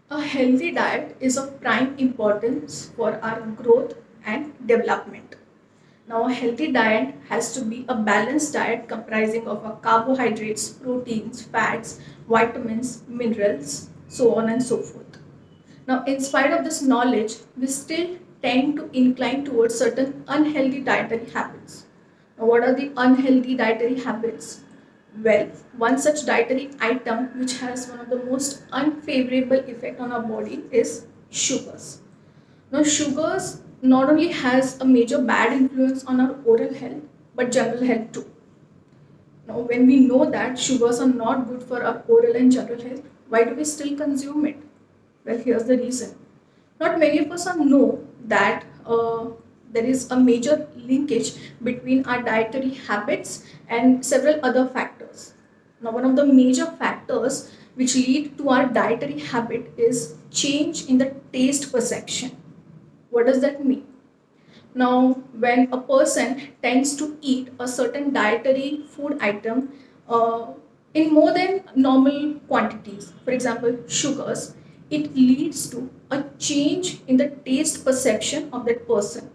A healthy diet is of prime importance for our growth and development. Now, a healthy diet has to be a balanced diet comprising of carbohydrates, proteins, fats, vitamins, minerals, so on and so forth. Now, in spite of this knowledge, we still tend to incline towards certain unhealthy dietary habits. Now, what are the unhealthy dietary habits? Well, one such dietary item which has one of the most unfavorable effect on our body is sugars. Now, sugars not only has a major bad influence on our oral health but general health too. Now, when we know that sugars are not good for our oral and general health, why do we still consume it? Well, here's the reason. Not many of us know that there is a major linkage between our dietary habits and several other factors. Now, one of the major factors which lead to our dietary habit is change in the taste perception. What does that mean? Now, when a person tends to eat a certain dietary food item in more than normal quantities, for example, sugars, it leads to a change in the taste perception of that person.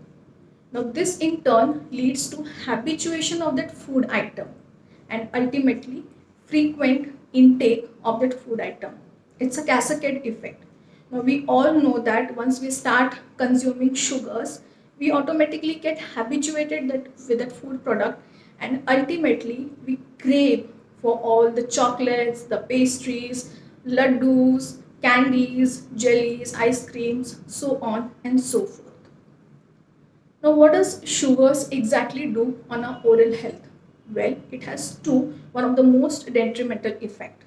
Now, this in turn leads to habituation of that food item and ultimately frequent intake of that food item. It's a cascade effect. Now, we all know that once we start consuming sugars, we automatically get habituated with that food product, and ultimately we crave for all the chocolates, the pastries, laddus, candies, jellies, ice creams, so on and so forth. Now, what does sugars exactly do on our oral health? Well, it has one of the most detrimental effect.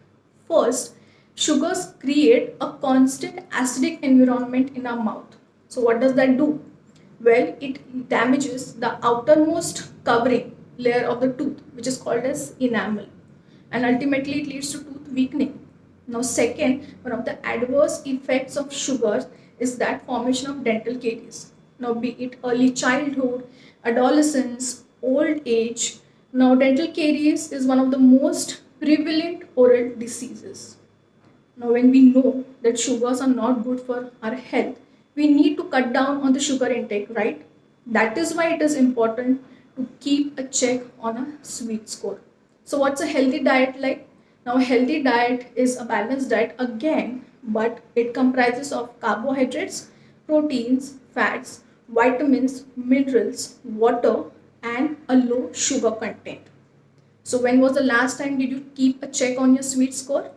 First, sugars create a constant acidic environment in our mouth. So, what does that do? Well, it damages the outermost covering layer of the tooth, which is called as enamel, and ultimately it leads to tooth weakening. Now, second, one of the adverse effects of sugars is that formation of dental caries. Now, be it early childhood, adolescence, old age, now dental caries is one of the most prevalent oral diseases. Now, when we know that sugars are not good for our health, we need to cut down on the sugar intake, right? That is why it is important to keep a check on a sweet score. So, what's a healthy diet like? Now, a healthy diet is a balanced diet again, but it comprises of carbohydrates, proteins, fats, vitamins, minerals, water, and a low sugar content. So, when was the last time did you keep a check on your sweet score?